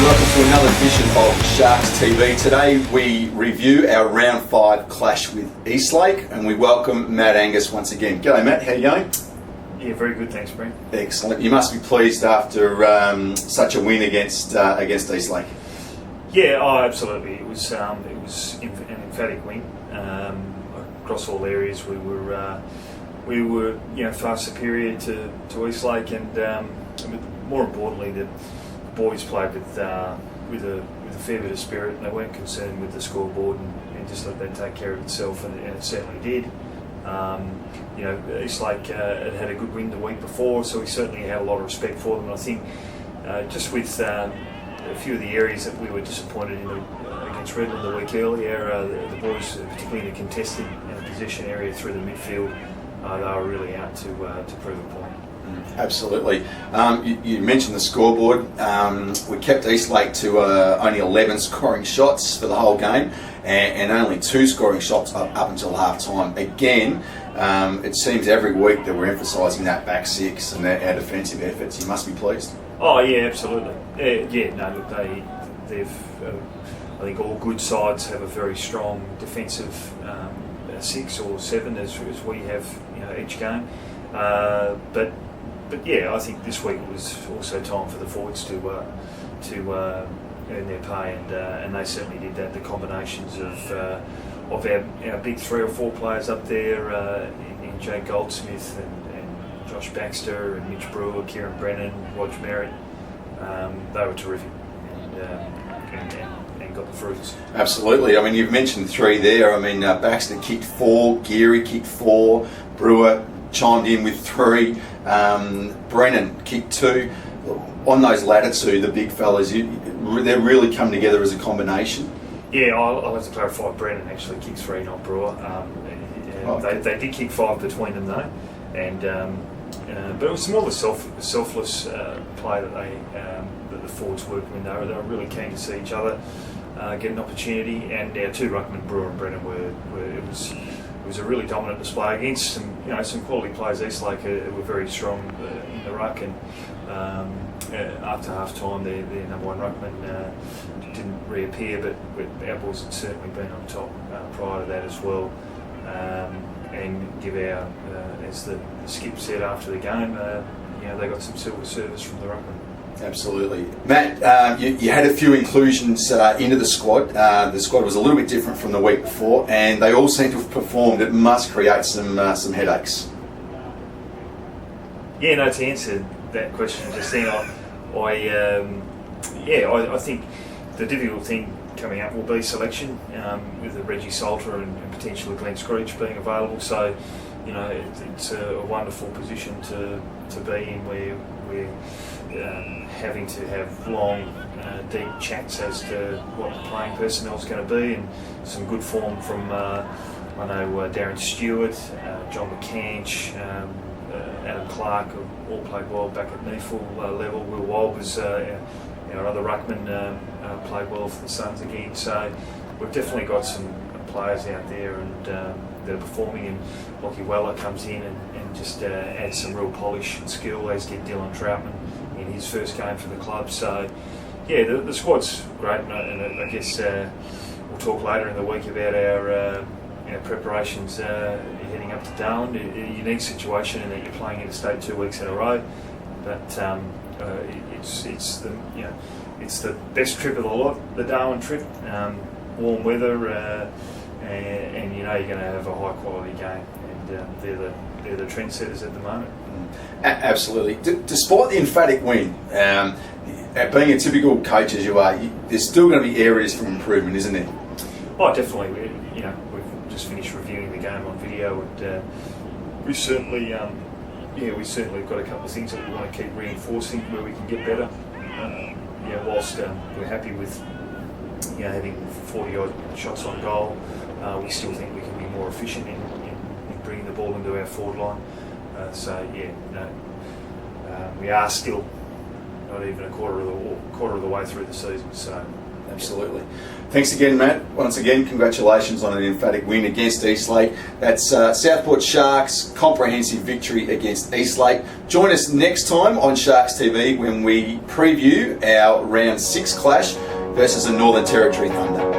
welcome to another edition of Sharks TV. Today we review our round 5 clash with Eastlake, and we welcome Matt Angus once again. G'day Matt, how are you going? Yeah, very good, thanks, Brent. Excellent. You must be pleased after such a win against Eastlake. Yeah, absolutely. It was an emphatic win across all areas. We were far superior to Eastlake, and more importantly, the boys played with a fair bit of spirit, and they weren't concerned with the scoreboard and just let that take care of itself, and it certainly did. Eastlake had a good win the week before, so we certainly had a lot of respect for them. And I think just with a few of the areas that we were disappointed in against Redland the week earlier, the boys, particularly in the contested possession area through the midfield, they were really out to prove a point. Absolutely. You mentioned the scoreboard. We kept Eastlake to only 11 scoring shots for the whole game, and only 2 scoring shots up until half time. Again, it seems every week that we're emphasising that back six and our defensive efforts. You must be pleased. Oh yeah, absolutely. They've. I think all good sides have a very strong defensive 6 or 7 as we have, each game. But yeah, I think this week it was also time for the forwards to earn their pay, and they certainly did that. The combinations of our big 3 or 4 players up there in Jake Goldsmith and Josh Baxter and Mitch Brewer, Kieran Brennan, Rog Merritt, they were terrific and got the fruits. Absolutely. I mean, you've mentioned 3 there. I mean, Baxter kicked 4, Geary kicked 4, Brewer chimed in with 3, Brennan kicked 2. On those latter 2, the big fellas, they're really come together as a combination. Yeah, I'll have to clarify. Brennan actually kicked 3, not Brewer. They did kick 5 between them though, and but it was more the selfless play that the forwards worked when they were really keen to see each other get an opportunity, and our 2 ruckmen, Brewer and Brennan, it was a really dominant display against some quality players. Eastlake were very strong in the ruck, and after half time their number 1 ruckman didn't reappear, but our boys had certainly been on top prior to that as well, and give our as the skip said after the game, they got some silver service from the ruckman. Absolutely. Matt, you had a few inclusions into the squad. The squad was a little bit different from the week before, and they all seem to have performed. It must create some headaches. Yeah, no, to answer that question just then, I think the difficult thing coming up will be selection, with the Reggie Salter and potentially Glenn Screech being available. So, it's a wonderful position to be in, where we're having to have long, deep chats as to what the playing personnel is going to be, and some good form from I know Darren Stewart, John McCanch, Adam Clark have all played well back at NEAFL level. Will Walbers, our other ruckman, played well for the Suns again. So we've definitely got some players out there and that are performing, and Lockie Weller comes in and just adds some real polish and skill, as did Dylan Troutman in his first game for the club. So yeah, the squad's great, and I guess we'll talk later in the week about our preparations heading up to Darwin. A unique situation in that you're playing interstate 2 weeks in a row, but it's the best trip of the lot, the Darwin trip. Warm weather, and you're going to have a high quality game, and they're the trendsetters at the moment. Absolutely. Despite the emphatic win, being a typical coach as you are, there's still going to be areas for improvement, isn't there? Oh, definitely. We've just finished reviewing the game on video, and we certainly got a couple of things that we want to keep reinforcing where we can get better. Whilst we're happy with having 40 odd shots on goal, we still think we can be more efficient in bringing the ball into our forward line. We are still not even a quarter of the way through the season, so Absolutely. Thanks again, Matt. Once again, congratulations on an emphatic win against Eastlake. That's Southport Sharks' comprehensive victory against Eastlake. Join us next time on Sharks TV when we preview our round 6 clash versus the Northern Territory Thunder.